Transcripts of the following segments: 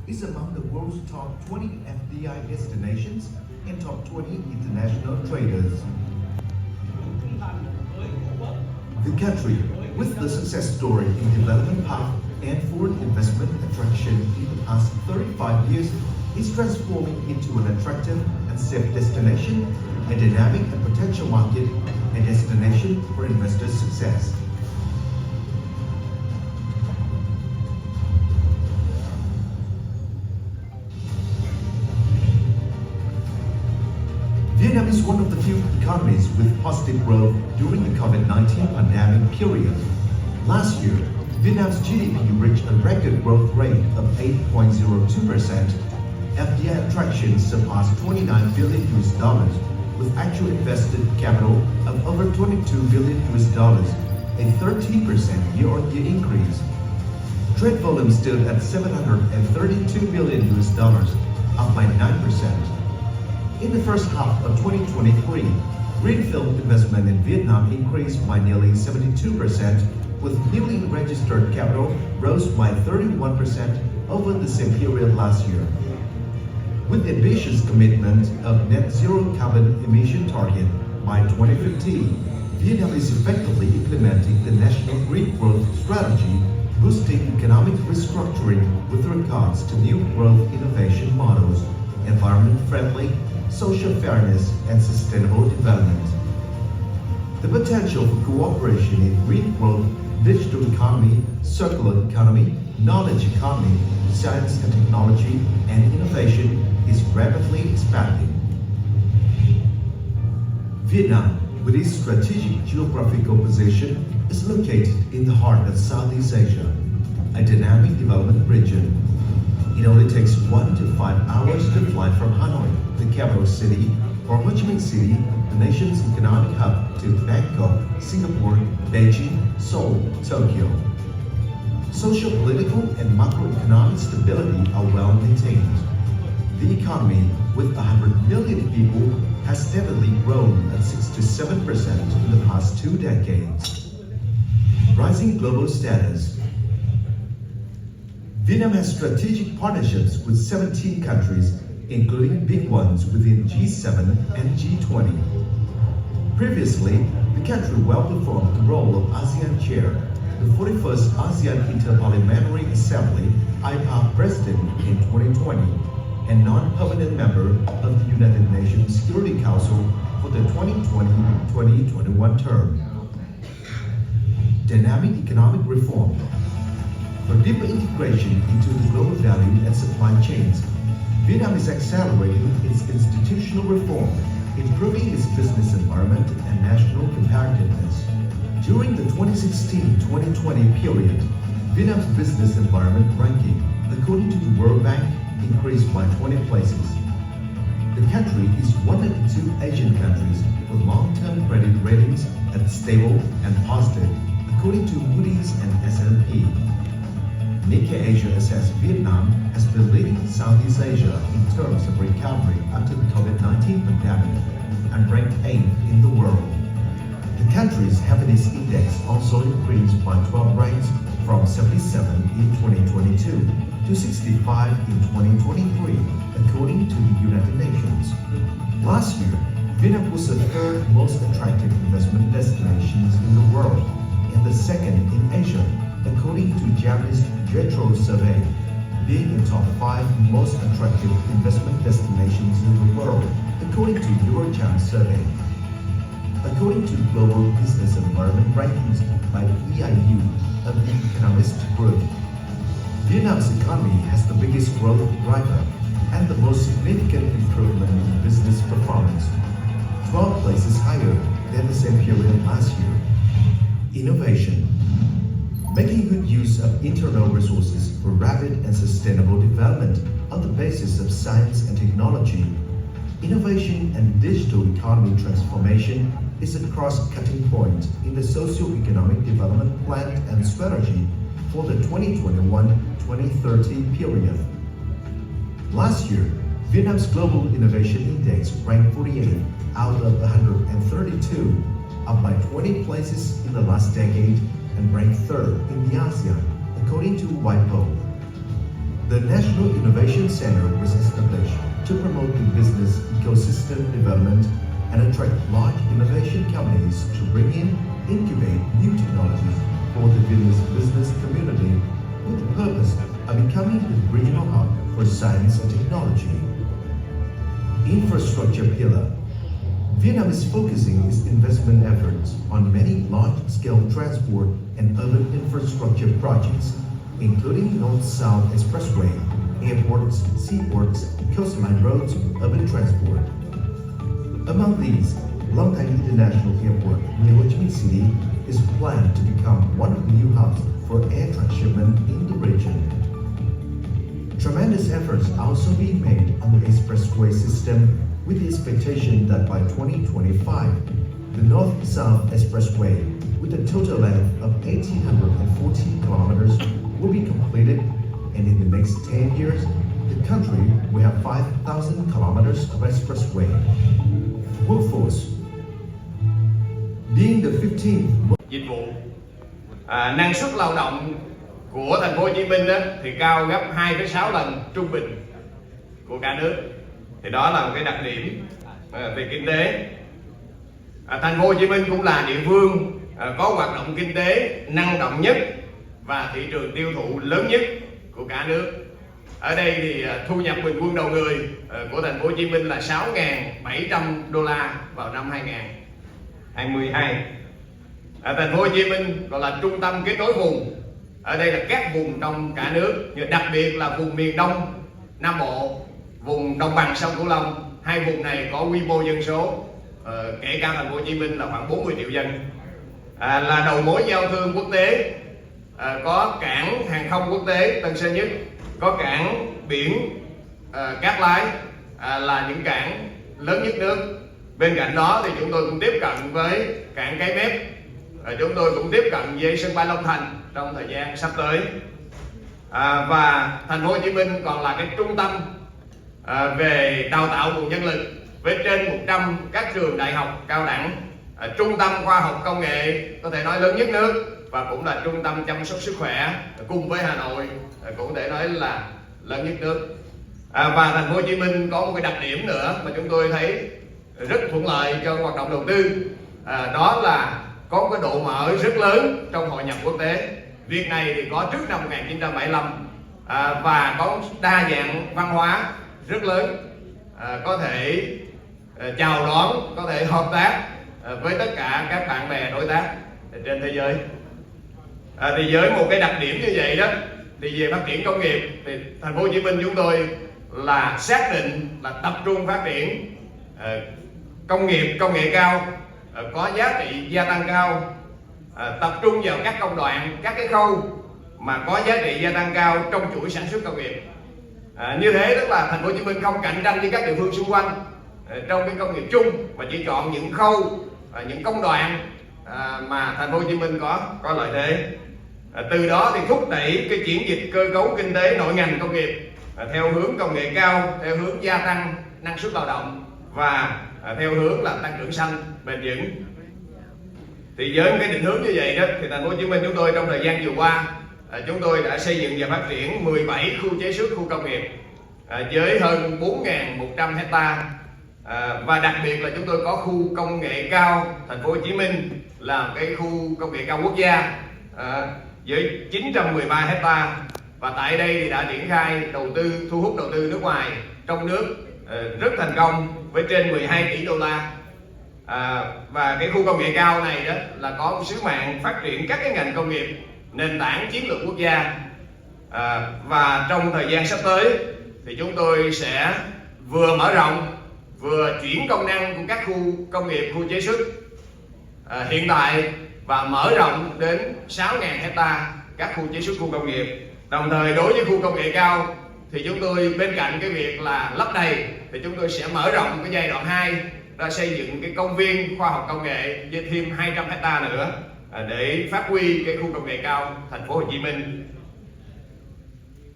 is among the world's top 20 FDI destinations and top 20 international traders. The country, with the success story in development path and foreign investment attraction in the past 35 years, is transforming into an attractive and safe destination, a dynamic and potential market, a destination for investors' success. Vietnam is one of the few economies with positive growth during the COVID-19 pandemic period. Last year, Vietnam's GDP reached a record growth rate of 8.02%. FDI attraction surpassed $29 billion with actual invested capital of over $22 billion, a 13% year-on-year increase. Trade volume stood at $732 billion, up by 9%. In the first half of 2023, greenfield investment in Vietnam increased by nearly 72%, with newly registered capital rose by 31% over the same period last year. With ambitious commitment of net zero carbon emission target by 2050, Vietnam is effectively implementing the national green growth strategy, boosting economic restructuring with regards to new growth innovation models, environment-friendly, social fairness, and sustainable development. The potential for cooperation in green growth, digital economy, circular economy, knowledge economy, science and technology, and innovation is rapidly expanding. Vietnam, with its strategic geographical position, is located in the heart of Southeast Asia, a dynamic development region. It only takes 1 to 5 hours to fly from Hanoi, the capital city, or Ho Chi Minh City, the nation's economic hub, to Bangkok, Singapore, Beijing, Seoul, Tokyo. Social, political, and macroeconomic stability are well maintained. The economy, with 100 million people, has steadily grown at 6 to 7% in the past 2 decades. Rising global status. Vietnam has strategic partnerships with 17 countries, including big ones within G7 and G20. Previously, the country well performed the role of ASEAN Chair, the 41st ASEAN Interparliamentary Assembly (IPA) President in 2020, and non-permanent member of the United Nations Security Council for the 2020-2021 term. Dynamic economic reform. For deeper integration into the global value and supply chains, Vietnam is accelerating its institutional reform, improving its business environment and national competitiveness. During the 2016-2020 period, Vietnam's business environment ranking, according to the World Bank, increased by 20 places. The country is one of the 2 Asian countries with long-term credit ratings at stable and positive, according to Moody's and S&P. Nikkei Asia assessed Vietnam has been leading Southeast Asia in terms of recovery after the COVID-19 pandemic and ranked 8th in the world. The country's happiness index also increased by 12 ranks from 77 in 2022 to 65 in 2023, according to the United Nations. Last year, Vietnam was the 3rd most attractive investment destinations in the world and the 2nd in Asia, according to Japanese Jetro survey, being in top 5 most attractive investment destinations in the world, according to Eurocharm survey. According to Global Business Environment Rankings by the EIU of the Economist Group, Vietnam's economy has the biggest growth driver and the most significant improvement in business performance, 12 places higher than the same period last year. Innovation. Making good use of internal resources for rapid and sustainable development on the basis of science and technology. Innovation and digital economy transformation is a cross-cutting point in the socio-economic development plan and strategy for the 2021-2030 period. Last year, Vietnam's Global Innovation Index ranked 48 out of 132, up by 20 places in the last decade and ranked 3rd in the ASEAN, according to WIPO. The National Innovation Center was established to promote the business ecosystem development and attract large innovation companies to bring in, incubate new technologies for the Vietnamese business community with the purpose of becoming the regional hub for science and technology. Infrastructure pillar. Vietnam is focusing its investment efforts on many large-scale transport and urban infrastructure projects, including North-South Expressway, airports, seaports, coastline roads, urban transport. Among these, Long Thanh International Airport, Ho Chi Minh City, is planned to become one of the new hubs for air transshipment in the region. Tremendous efforts are also being made on the expressway system with the expectation that by 2025, the North-South Expressway, with a total length of 1,814 kilometers, will be completed, and in the next 10 years, the country will have 5,000 kilometers of expressway. Workforce. Being the 15th dịch vụ, năng suất lao động của thành phố Hồ Chí Minh đó, thì cao gấp 2,6 lần trung bình của cả nước. Thì đó là một cái đặc điểm về kinh tế. Thành phố Hồ Chí Minh cũng là địa phương có hoạt động kinh tế năng động nhất và thị trường tiêu thụ lớn nhất của cả nước. Ở đây thì thu nhập bình quân đầu người của thành phố Hồ Chí Minh là 6.700 đô la vào năm 2022. Thành phố Hồ Chí Minh còn là trung tâm kết nối vùng. Ở đây là các vùng trong cả nước, đặc biệt là vùng miền Đông Nam Bộ, vùng đồng bằng sông Cửu Long. Hai vùng này có quy mô dân số kể cả thành phố Hồ Chí Minh là khoảng 40 triệu dân. Là đầu mối giao thương quốc tế, có cảng hàng không quốc tế Tân Sơn Nhất, có cảng biển Cát Lái, là những cảng lớn nhất nước. Bên cạnh đó thì chúng tôi cũng tiếp cận với cảng Cái Mép, chúng tôi cũng tiếp cận với sân bay Long Thành trong thời gian sắp tới. Và thành phố Hồ Chí Minh còn là cái trung tâm về đào tạo nguồn nhân lực với trên 100 các trường đại học cao đẳng, trung tâm khoa học công nghệ có thể nói lớn nhất nước, và cũng là trung tâm chăm sóc sức khỏe cùng với Hà Nội cũng có thể nói là lớn nhất nước. Và thành phố Hồ Chí Minh có một cái đặc điểm nữa mà chúng tôi thấy rất thuận lợi cho hoạt động đầu tư, đó là có một cái độ mở rất lớn trong hội nhập quốc tế. Việc này thì có trước năm 1975 và có đa dạng văn hóa rất lớn, có thể chào đón, có thể hợp tác với tất cả các bạn bè đối tác trên thế giới. Thì với một cái đặc điểm như vậy đó, thì về phát triển công nghiệp thì thành phố Hồ Chí Minh chúng tôi là xác định là tập trung phát triển công nghiệp công nghệ cao, có giá trị gia tăng cao, tập trung vào các công đoạn, các cái khâu mà có giá trị gia tăng cao trong chuỗi sản xuất công nghiệp. Như thế tức là thành phố Hồ Chí Minh không cạnh tranh với các địa phương xung quanh trong cái công nghiệp chung, mà chỉ chọn những khâu, những công đoạn mà thành phố Hồ Chí Minh có lợi thế. Từ đó thì thúc đẩy cái chuyển dịch cơ cấu kinh tế nội ngành công nghiệp theo hướng công nghệ cao, theo hướng gia tăng năng suất lao động và theo hướng là tăng trưởng xanh bền vững. Thì với cái định hướng như vậy đó, thì thành phố Hồ Chí Minh chúng tôi trong thời gian vừa qua chúng tôi đã xây dựng và phát triển 17 khu chế xuất, khu công nghiệp với hơn 4.100 hectare, và đặc biệt là chúng tôi có khu công nghệ cao thành phố Hồ Chí Minh là cái khu công nghệ cao quốc gia với 913 hectare, và tại đây thì đã triển khai đầu tư, thu hút đầu tư nước ngoài, trong nước rất thành công với trên 12 tỷ đô la. Và cái khu công nghệ cao này đó là có một sứ mạng phát triển các cái ngành công nghiệp nền tảng chiến lược quốc gia. Và trong thời gian sắp tới thì chúng tôi sẽ vừa mở rộng vừa chuyển công năng của các khu công nghiệp, khu chế xuất hiện tại và mở rộng đến 6.000 hectare các khu chế xuất, khu công nghiệp. Đồng thời đối với khu công nghệ cao thì chúng tôi bên cạnh cái việc là lấp đầy thì chúng tôi sẽ mở rộng cái giai đoạn 2 ra xây dựng cái công viên khoa học công nghệ với thêm 200 hectare nữa để phát huy cái khu công nghệ cao thành phố Hồ Chí Minh.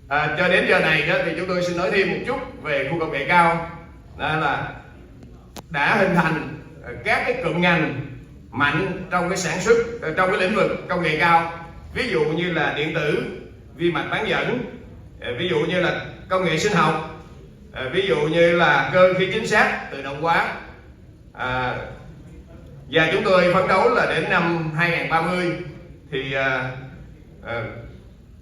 Cho đến giờ này đó thì chúng tôi xin nói thêm một chút về khu công nghệ cao, đó là đã hình thành các cái cụm ngành mạnh trong cái sản xuất, trong cái lĩnh vực công nghệ cao, ví dụ như là điện tử, vi mạch bán dẫn, ví dụ như là công nghệ sinh học, ví dụ như là cơ khí chính xác, tự động hóa. Và chúng tôi phấn đấu là đến năm 2030 thì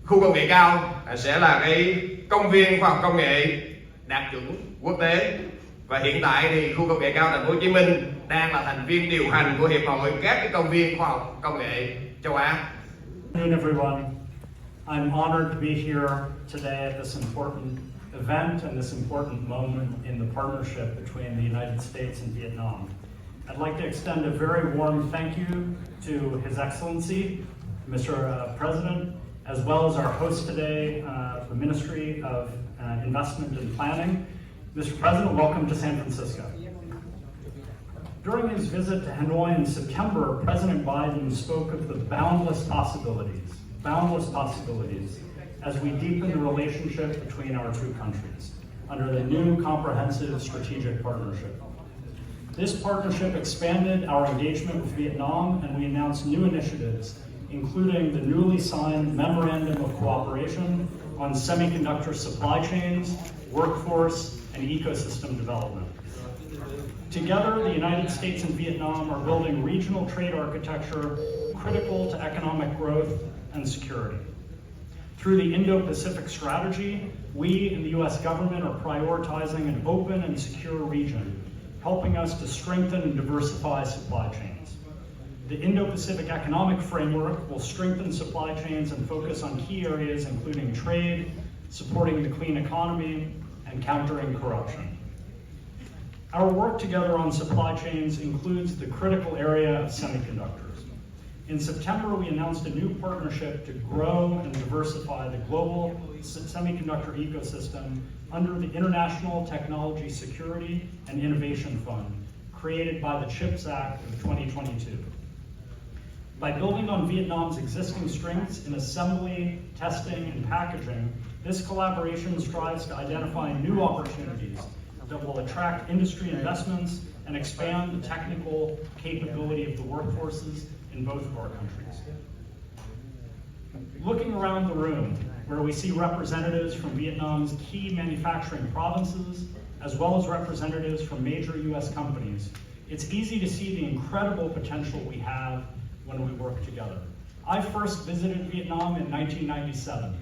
khu công nghệ cao sẽ là cái công viên khoa học công nghệ đạt chuẩn quốc tế. Và hiện tại thì khu công nghệ cao Thành phố Hồ Chí Minh đang là thành viên điều hành của hiệp hội các cái công viên khoa học công nghệ châu Á. Good afternoon, everyone. I'm honored to be here today at this important event and this important moment in the partnership between the United States and Vietnam. I'd like to extend a very warm thank you to His Excellency, Mr. President, as well as our host today, the Ministry of Investment and Planning. Mr. President, welcome to San Francisco. During his visit to Hanoi in September, President Biden spoke of the boundless possibilities as we deepen the relationship between our two countries under the new comprehensive strategic partnership. This partnership expanded our engagement with Vietnam, and we announced new initiatives, including the newly signed Memorandum of Cooperation on Semiconductor Supply Chains, Workforce, and Ecosystem Development. Together, the United States and Vietnam are building regional trade architecture critical to economic growth and security. Through the Indo-Pacific strategy, we in the U.S. government are prioritizing an open and secure region, helping us to strengthen and diversify supply chains. The Indo-Pacific Economic Framework will strengthen supply chains and focus on key areas including trade, supporting the clean economy, and countering corruption. Our work together on supply chains includes the critical area of semiconductors. In September, we announced a new partnership to grow and diversify the global semiconductor ecosystem under the International Technology Security and Innovation Fund, created by the CHIPS Act of 2022. By building on Vietnam's existing strengths in assembly, testing, and packaging, this collaboration strives to identify new opportunities that will attract industry investments and expand the technical capability of the workforces in both of our countries. Looking around the room, where we see representatives from Vietnam's key manufacturing provinces, as well as representatives from major US companies, it's easy to see the incredible potential we have when we work together. I first visited Vietnam in 1997.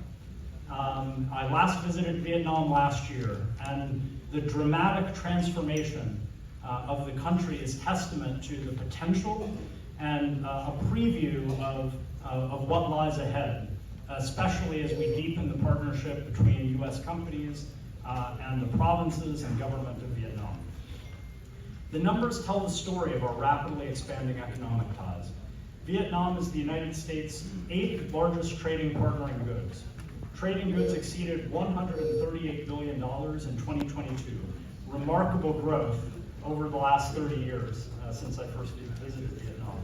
I last visited Vietnam last year, and the dramatic transformation of the country is testament to the potential and a preview of what lies ahead, especially as we deepen the partnership between US companies and the provinces and government of Vietnam. The numbers tell the story of our rapidly expanding economic ties. Vietnam is the United States' 8th largest trading partner in goods. Trading goods exceeded $138 billion in 2022, remarkable growth over the last 30 years since I first visited Vietnam.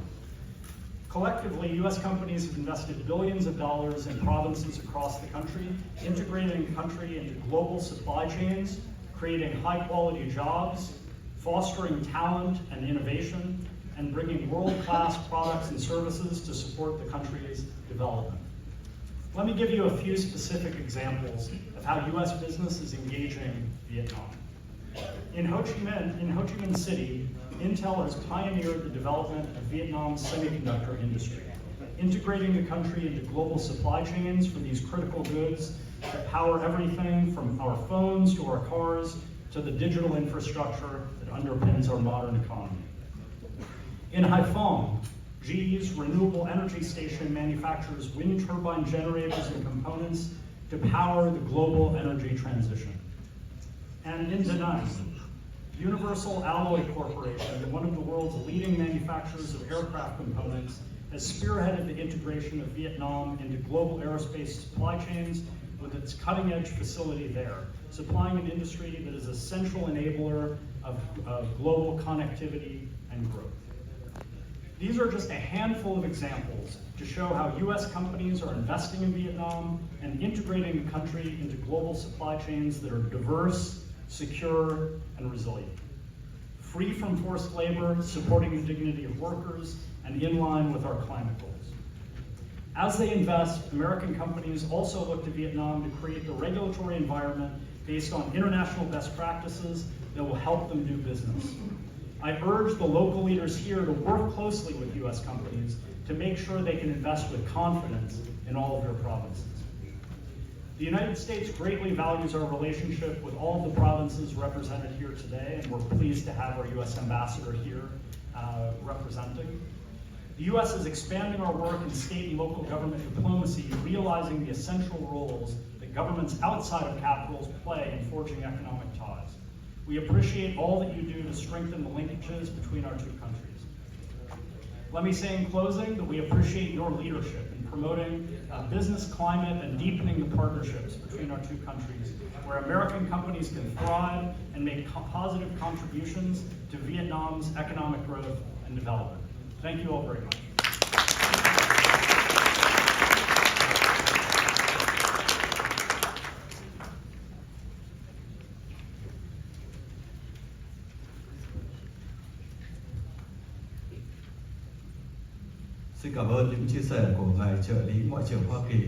Collectively, US companies have invested billions of dollars in provinces across the country, integrating the country into global supply chains, creating high-quality jobs, fostering talent and innovation, and bringing world-class products and services to support the country's development. Let me give you a few specific examples of how US business is engaging Vietnam. In Ho Chi Minh City, Intel has pioneered the development of Vietnam's semiconductor industry, integrating the country into global supply chains for these critical goods that power everything from our phones to our cars to the digital infrastructure that underpins our modern economy. In Haiphong, GE's renewable energy station manufactures wind turbine generators and components to power the global energy transition. And in Da Nang, Universal Alloy Corporation, one of the world's leading manufacturers of aircraft components, has spearheaded the integration of Vietnam into global aerospace supply chains with its cutting-edge facility there, supplying an industry that is a central enabler of global connectivity and growth. These are just a handful of examples to show how US companies are investing in Vietnam and integrating the country into global supply chains that are diverse, secure, and resilient. Free from forced labor, supporting the dignity of workers, and in line with our climate goals. As they invest, American companies also look to Vietnam to create the regulatory environment based on international best practices that will help them do business. I urge the local leaders here to work closely with U.S. companies to make sure they can invest with confidence in all of their provinces. The United States greatly values our relationship with all of the provinces represented here today, and we're pleased to have our U.S. ambassador here representing. The U.S. is expanding our work in state and local government diplomacy, realizing the essential roles that governments outside of capitals play in forging economic ties. We appreciate all that you do to strengthen the linkages between our two countries. Let me say in closing that we appreciate your leadership in promoting a business climate and deepening the partnerships between our two countries, where American companies can thrive and make positive contributions to Vietnam's economic growth and development. Thank you all very much. Xin cảm ơn những chia sẻ của ngài trợ lý Ngoại trưởng Hoa Kỳ